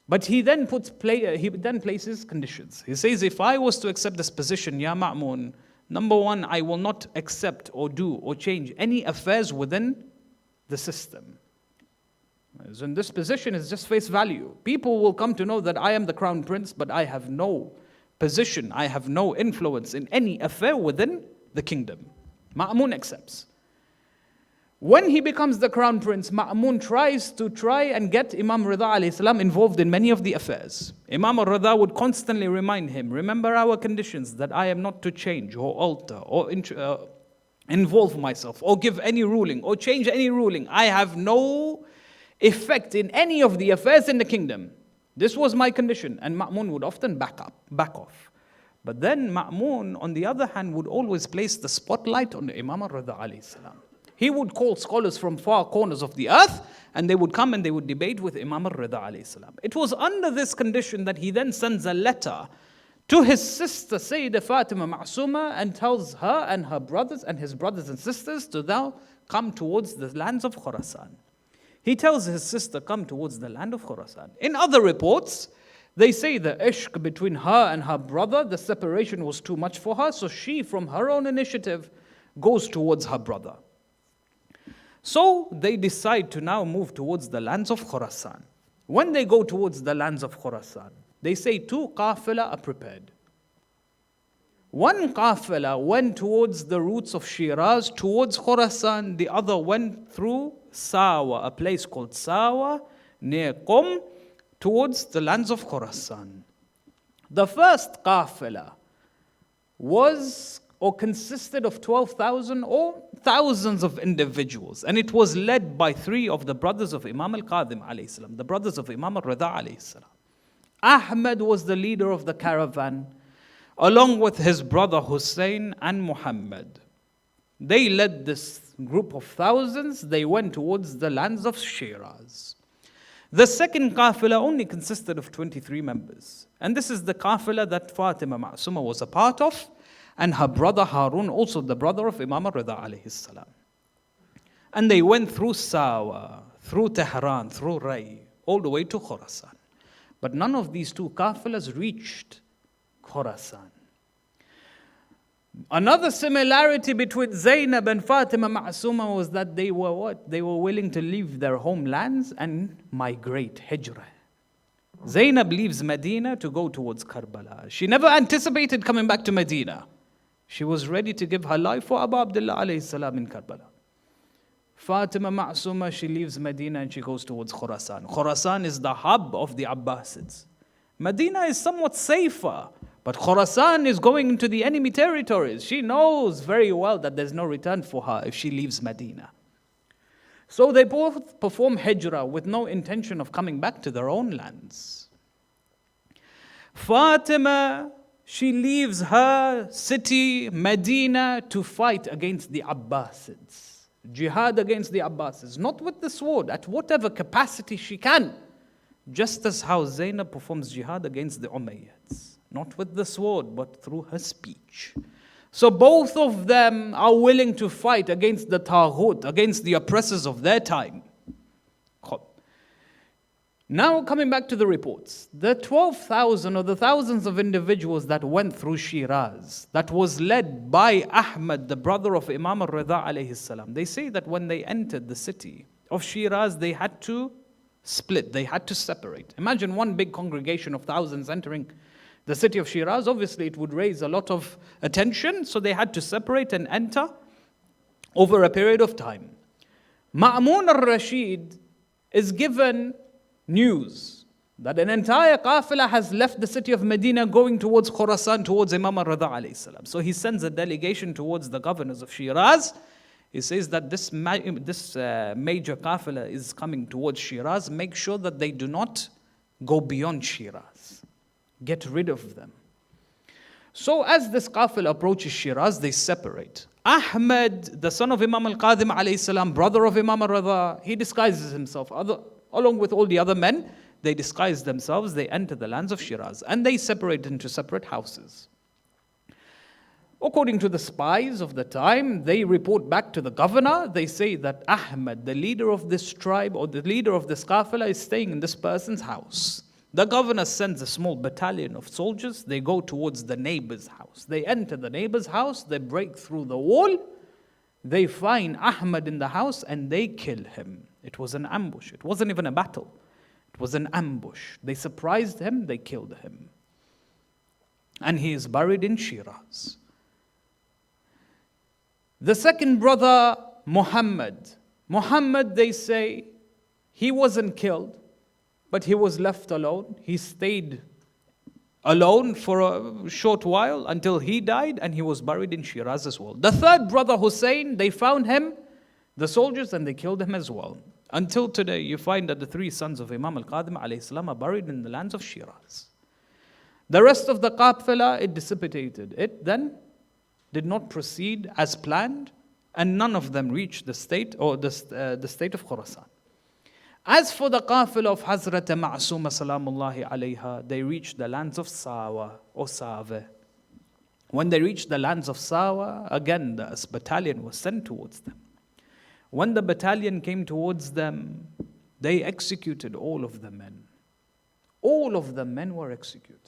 But he then places conditions. He says, if I was to accept this position, Ya Ma'mun, number one, I will not accept or do or change any affairs within the system. As in this position is just face value. People will come to know that I am the crown prince, but I have no position, I have no influence in any affair within the kingdom. Ma'mun accepts. When he becomes the crown prince, Ma'mun tries and get Imam Rida alayhi salam involved in many of the affairs. Imam al-Rida would constantly remind him, remember our conditions, that I am not to change or alter or involve myself or give any ruling or change any ruling. I have no effect in any of the affairs in the kingdom. This was my condition, and Ma'mun would often back off. But then Ma'mun, on the other hand, would always place the spotlight on Imam al-Rida alayhi salam. He would call scholars from far corners of the earth, and they would come and they would debate with Imam al-Rida alayhi salam. It was under this condition that he then sends a letter to his sister Sayyidah Fatimah Masuma and tells her and her brothers and his brothers and sisters to now come towards the lands of Khurasan. He tells his sister, come towards the land of Khurasan. In other reports, they say the ishq between her and her brother, the separation was too much for her, so she, from her own initiative, goes towards her brother. So they decide to now move towards the lands of Khurasan. When they go towards the lands of Khurasan, they say two qafila are prepared. One qafila went towards the routes of Shiraz, towards Khurasan. The other went through Sawa, a place called Sawa, near Qum, towards the lands of Khurasan. The first qafila was or consisted of 12,000 or thousands of individuals. And it was led by three of the brothers of Imam al-Qadim alayhi salam, the brothers of Imam al-Rida alayhi salam. Ahmad was the leader of the caravan, along with his brother Husayn and Muhammad. They led this group of thousands. They went towards the lands of Shiraz. The second qafila only consisted of 23 members. And this is the qafila that Fatimah Masuma was a part of, and her brother Harun, also the brother of Imam al-Rida alayhi salam. And they went through Sawa, through Tehran, through Ray, all the way to Khorasan. But none of these two qafilas reached Khorasan. Another similarity between Zainab and Fatimah Masuma was that they were what? They were willing to leave their homelands and migrate, hijrah. Zainab leaves Medina to go towards Karbala. She never anticipated coming back to Medina. She was ready to give her life for Abu Abdullah alayhi salam in Karbala. Fatimah Masuma, she leaves Medina and she goes towards Khorasan. Khorasan is the hub of the Abbasids. Medina is somewhat safer, but Khorasan is going into the enemy territories. She knows very well that there's no return for her if she leaves Medina. So they both perform hijrah with no intention of coming back to their own lands. Fatima, she leaves her city, Medina, to fight against the Abbasids. Jihad against the Abbasids, not with the sword, at whatever capacity she can. Just as how Zainab performs jihad against the Umayyads. Not with the sword, but through her speech. So both of them are willing to fight against the Taghut, against the oppressors of their time. Now coming back to the reports, the 12,000 or the thousands of individuals that went through Shiraz, that was led by Ahmad, the brother of Imam al-Rida alayhi salam. They say that when they entered the city of Shiraz, they had to split, they had to separate. Imagine one big congregation of thousands entering the city of Shiraz. Obviously it would raise a lot of attention, so they had to separate and enter over a period of time. Ma'mun al-Rashid is given news that an entire qafila has left the city of Medina going towards Khorasan, towards Imam al-Rida alayhi salam. So he sends a delegation towards the governors of Shiraz. He says that this major qafila is coming towards Shiraz. Make sure that they do not go beyond Shiraz. Get rid of them. So as this qafila approaches Shiraz, they separate. Ahmad, the son of Imam al-Qadim alayhi salam, brother of Imam al-Rida, he disguises himself. Along with all the other men, they disguise themselves, they enter the lands of Shiraz, and they separate into separate houses. According to the spies of the time, they report back to the governor. They say that Ahmad, the leader of this tribe or the leader of this qafila, is staying in this person's house. The governor sends a small battalion of soldiers. They go towards the neighbor's house. They enter the neighbor's house, they break through the wall, they find Ahmad in the house and they kill him. It was an ambush. It wasn't even a battle. It was an ambush. They surprised him, they killed him. And he is buried in Shiraz. The second brother, Muhammad. Muhammad, they say, he wasn't killed, but he was left alone. He stayed alone for a short while until he died, and he was buried in Shiraz as well. The third brother, Husayn, they found him, the soldiers, and they killed him as well. Until today, you find that the three sons of Imam al-Qadim alayhi salam are buried in the lands of Shiraz. The rest of the qafila, it dissipated. It then did not proceed as planned, and none of them reached the state or the state of Khorasan. As for the qafila of Hazrat Masuma salamullahi alayha, they reached the lands of Sawa or Save. When they reached the lands of Sawa, again the battalion was sent towards them. When the battalion came towards them, they executed all of the men. All of the men were executed.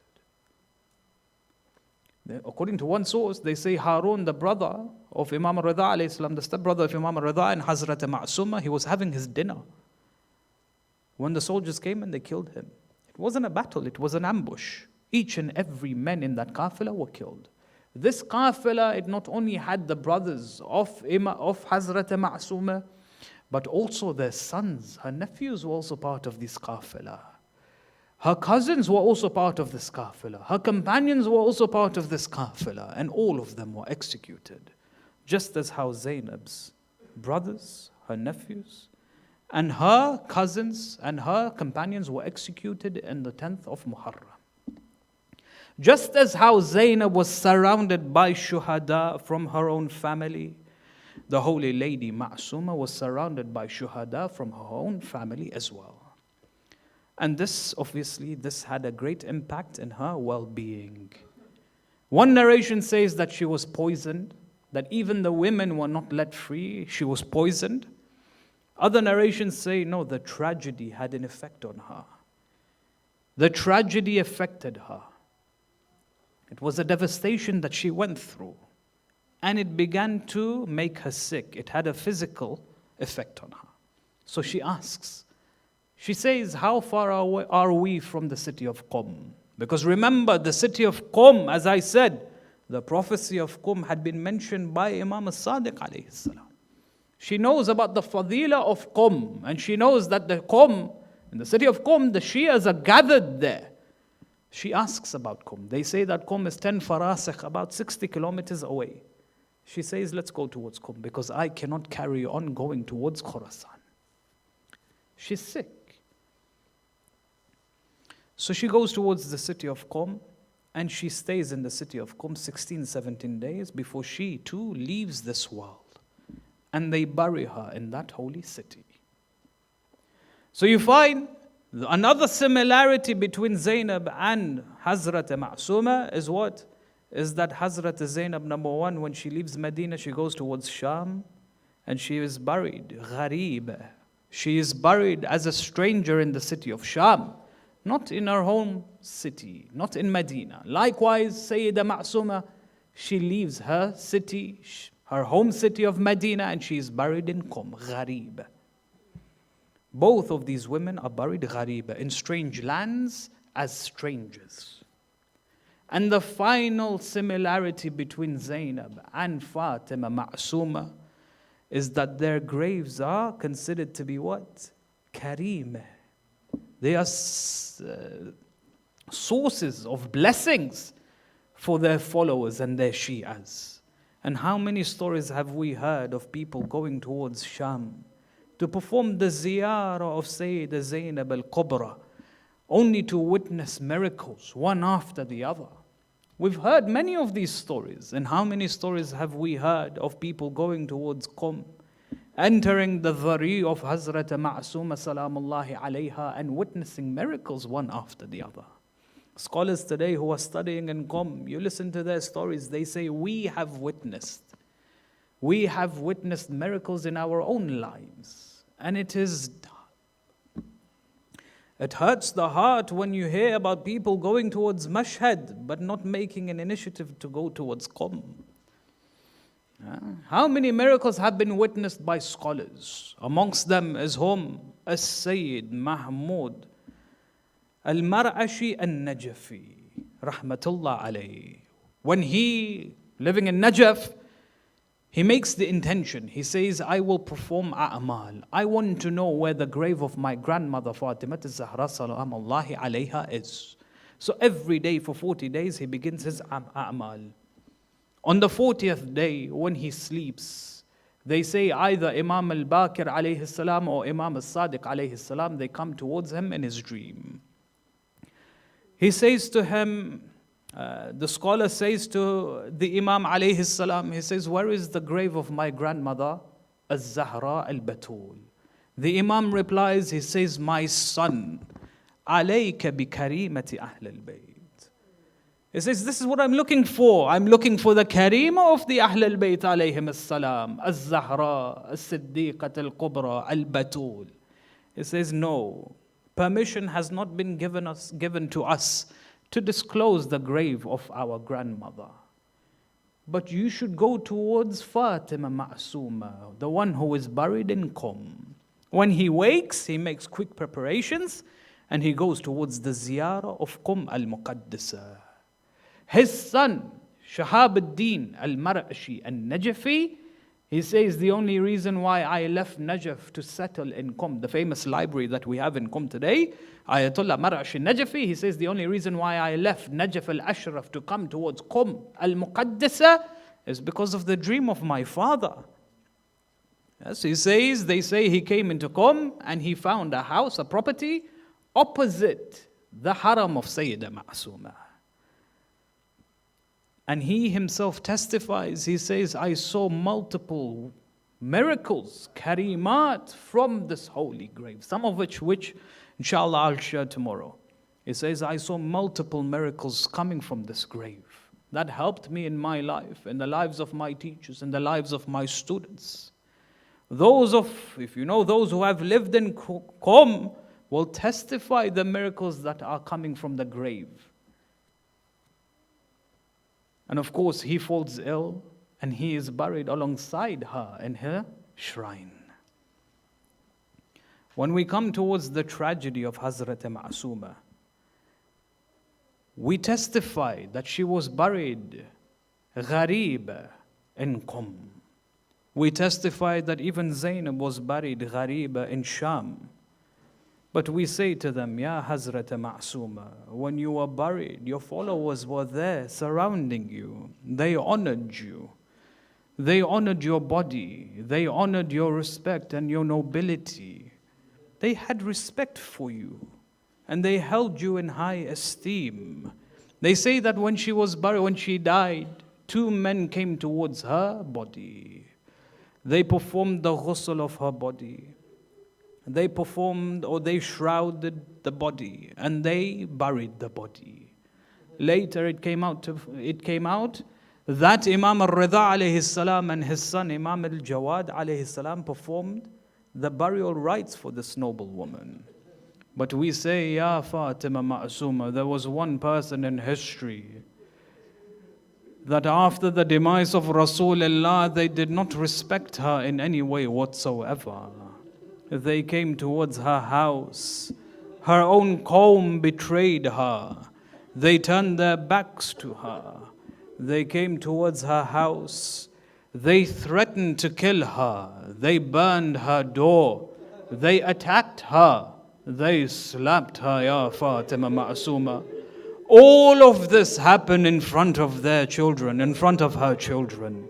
According to one source, they say Harun, the brother of Imam al-Rida alayhi salam, the stepbrother of Imam al-Rida and Hazrat Masuma, he was having his dinner when the soldiers came and they killed him. It wasn't a battle, it was an ambush. Each and every man in that qafila were killed. This qafila, it not only had the brothers of Hazrat Masuma, but also their sons, her nephews were also part of this qafila. Her cousins were also part of this qafila. Her companions were also part of this qafila, and all of them were executed. Just as how Zainab's brothers, her nephews, and her cousins and her companions were executed in the 10th of Muharram. Just as how Zainab was surrounded by shuhada from her own family, the Holy Lady Masuma was surrounded by shuhada from her own family as well. And this had a great impact in her well-being. One narration says that she was poisoned, that even the women were not let free, she was poisoned. Other narrations say, no, the tragedy had an effect on her. The tragedy affected her. It was a devastation that she went through, and it began to make her sick. It had a physical effect on her. So she asks, she says, how far are we from the city of Qum? Because remember, the city of Qum, as I said, the prophecy of Qum had been mentioned by Imam as-Sadiq alayhi salam. She knows about the fadila of Qum, and she knows that the Qum, in the city of Qum, the Shias are gathered there. She asks about Qum. They say that Qum is 10 farasikh, about 60 kilometers away. She says, let's go towards Qum, because I cannot carry on going towards Khurasan. She's sick. So she goes towards the city of Qum, and she stays in the city of Qum 16, 17 days before she too leaves this world. And they bury her in that holy city. So you find another similarity between Zainab and Hazrat Masuma is what? Is that Hazrat Zainab, number one, when she leaves Medina, she goes towards Sham, and she is buried, gharib. She is buried as a stranger in the city of Sham, not in her home city, not in Medina. Likewise, Sayyida Masuma, she leaves her city, her home city of Medina, and she is buried in Qum, gharib. Both of these women are buried gharib, in strange lands as strangers. And the final similarity between Zainab and Fatimah Masuma is that their graves are considered to be what? Kareem. They are sources of blessings for their followers and their Shias. And how many stories have we heard of people going towards Sham to perform the ziyarah of Sayyida Zainab al-Kubra, only to witness miracles one after the other? We've heard many of these stories. And how many stories have we heard of people going towards Qum, entering the dhari of Hazrat Masuma salamullahi alayha, and witnessing miracles one after the other? Scholars today who are studying in Qum, you listen to their stories, they say, we have witnessed miracles in our own lives. And it hurts the heart when you hear about people going towards Mashhad, but not making an initiative to go towards Qum. How many miracles have been witnessed by scholars? Amongst them is whom? As-Sayyid Mahmud Al-Mar'ashi Al-Najafi, Rahmatullah alayhi. When he, living in Najaf, he makes the intention. He says, I will perform a'mal. I want to know where the grave of my grandmother Fatimah az-Zahra salamullahi alayha is. So every day for 40 days he begins his a'mal. On the 40th day when he sleeps, they say either Imam al-Baqir alayhi salam or Imam al-Sadiq alayhi salam, they come towards him in his dream. He says to him, the scholar says to the Imam alayhi salam, he says, where is the grave of my grandmother, Az-Zahra al-Batul? The Imam replies, he says, my son, alayka bi karimati ahl al-bayt. He says, this is what I'm looking for. I'm looking for the karima of the Ahl al-Bayt alayhim as-salam, Az-Zahra, As-Siddiqat al-Kubra, al-Batul. He says, no, permission has not been given to us to disclose the grave of our grandmother. But you should go towards Fatimah Masuma, the one who is buried in Qum. When he wakes, he makes quick preparations and he goes towards the ziyarah of Qum al-Muqaddisa. His son, Shahab-ad-Din al-Mar'ashi al-Najafi, he says the only reason why I left Najaf to settle in Qum, the famous library that we have in Qum today, Ayatollah Mar'ashi al-Najafi, he says the only reason why I left Najaf al-Ashraf to come towards Qum al-Muqaddisa is because of the dream of my father. Yes, he says, they say he came into Qum and he found a house, a property, opposite the haram of Sayyida Masuma. And he himself testifies, he says, I saw multiple miracles, karimat from this holy grave, some of which inshallah I'll share tomorrow. It says, I saw multiple miracles coming from this grave. That helped me in my life, in the lives of my teachers, in the lives of my students. If you know those who have lived in Qom, will testify the miracles that are coming from the grave. And of course, he falls ill and he is buried alongside her in her shrine. When we come towards the tragedy of Hazrat Masuma, we testify that she was buried gharib in Qom. We testify that even Zainab was buried gharib in Sham. But we say to them, Ya Hazrat Masuma, when you were buried, your followers were there surrounding you. They honored you. They honored your body. They honored your respect and your nobility. They had respect for you. And they held you in high esteem. They say that when she was buried, when she died, 2 men came towards her body. They performed the ghusl of her body. They shrouded the body and they buried the body. Later it came out that Imam al-Rida alayhi salam and his son Imam al-Jawad alayhi salam performed the burial rites for this noble woman. But we say, Ya Fatimah Masuma, there was one person in history that after the demise of Rasulullah, they did not respect her in any way whatsoever. They came towards her house. Her own qawm betrayed her. They turned their backs to her. They came towards her house. They threatened to kill her. They burned her door. They attacked her. They slapped her, Ya Fatimah Masuma. All of this happened in front of their children, in front of her children.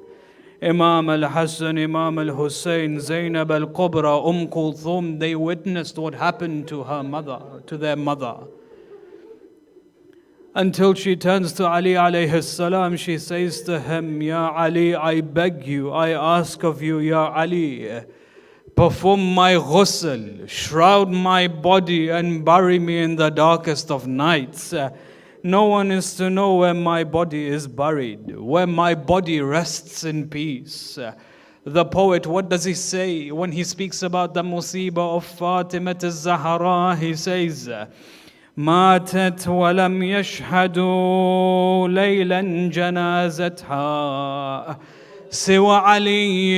Imam al-Hassan, Imam al-Husayn, Zainab al-Kubra, Kulthum, they witnessed what happened to her mother, to their mother. Until she turns to Ali alayhi salam, she says to him, Ya Ali, I beg you, I ask of you, Ya Ali, perform my ghusl, shroud my body and bury me in the darkest of nights. No one is to know where my body is buried, where my body rests in peace. The poet, what does he say when he speaks about the musibah of Fatimah al-Zahra? He says, ماتت ولم يشهدوا ليلا جنازتها سوى علي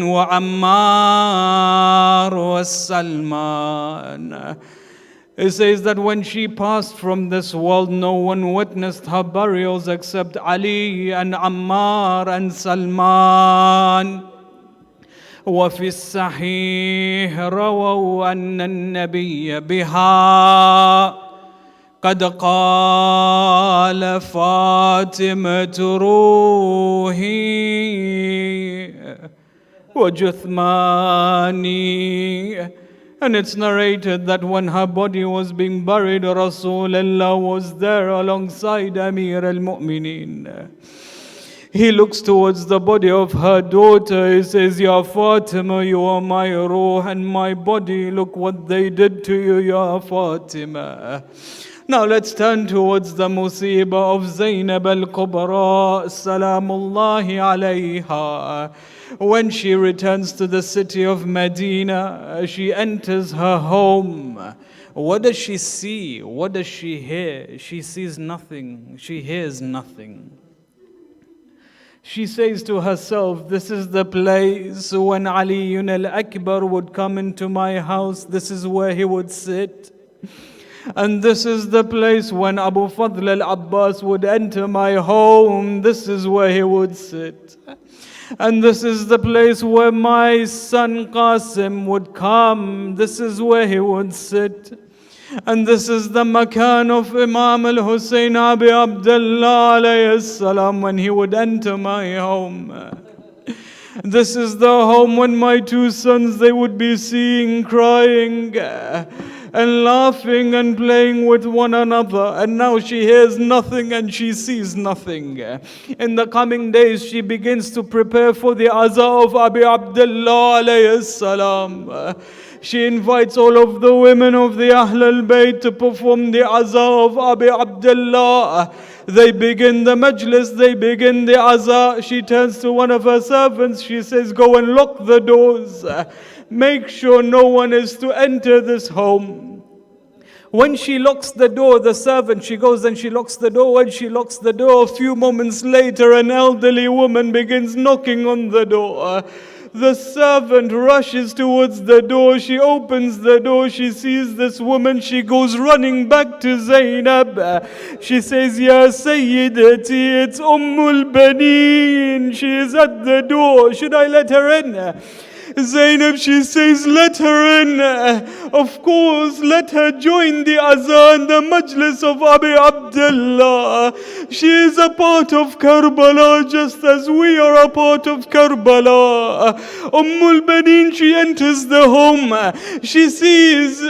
وعمار والسلمان. It says that when she passed from this world, no one witnessed her burials except Ali and Ammar and Salman. وفي الصحيح رووا أن النبي بها قد قال فاطمة روحي وجثماني. And it's narrated that when her body was being buried, Rasulullah was there alongside Amir al-Mu'mineen. He looks towards the body of her daughter. He says, Ya Fatima, you are my ruh and my body. Look what they did to you, Ya Fatima. Now let's turn towards the musibah of Zainab al-Kubra, salamullahi alayha. When she returns to the city of Medina, she enters her home. What does she see? What does she hear? She sees nothing. She hears nothing. She says to herself, this is the place when Ali al-Akbar would come into my house. This is where he would sit. And this is the place when Abu Fadl al-Abbas would enter my home. This is where he would sit. And this is the place where my son Qasim would come. This is where he would sit. And this is the makan of Imam al-Husayn Abi Abdullah alayhi salam when he would enter my home. This is the home when my 2 sons, they would be seeing crying. and laughing and playing with one another. And now she hears nothing and she sees nothing. In the coming days, she begins to prepare for the azah of Abi Abdullah alayhi salam. She invites all of the women of the Ahl al-Bayt to perform the azah of Abi Abdullah. They begin the majlis, they begin the azah. She turns to one of her servants, she says, go and lock the doors. Make sure no one is to enter this home. When she locks the door, the servant, she goes and she locks the door. When she locks the door, a few moments later, an elderly woman begins knocking on the door. The servant rushes towards the door. She opens the door. She sees this woman. She goes running back to Zainab. She says, Ya Sayyidati, it's Ummul Baneen. She is at the door. Should I let her in? Zainab, she says, let her in. Of course, let her join the azan, the majlis of Abi Abdullah. She is a part of Karbala just as we are a part of Karbala. Ummul Baneen, she enters the home. She sees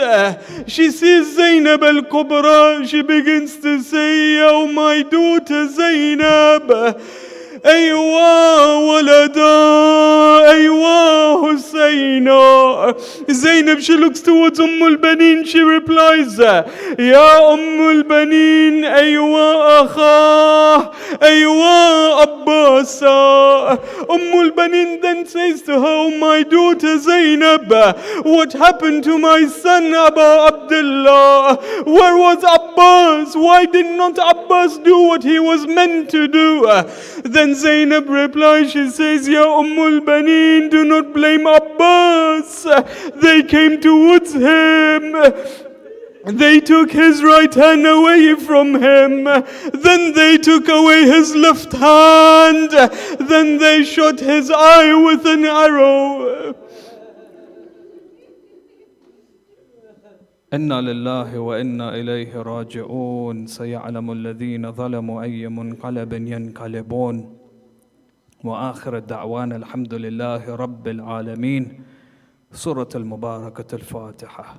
Zainab al-Kubra. She begins to say, oh my daughter Zainab, أيوا ولدا أيوا حسينا. Zainab, she looks towards Baneen. She replies, يا Baneen, أيوا أخاه أيوا أباسا. Baneen then says to her, oh my daughter Zainab, what happened to my son Abu Abdullah? Where was Abbas? Why did not Abbas do what he was meant to do? Then Zainab replies, she says, Ya Baneen, do not blame Abbas. They came towards him. They took his right hand away from him. Then they took away his left hand. Then they shot his eye with an arrow. إنا لله وإنا إليه راجعون سيعلم الذين ظلموا أي منقلب ينقلبون وآخر الدعوانا الحمد لله رب العالمين. سورة المباركة الفاتحة.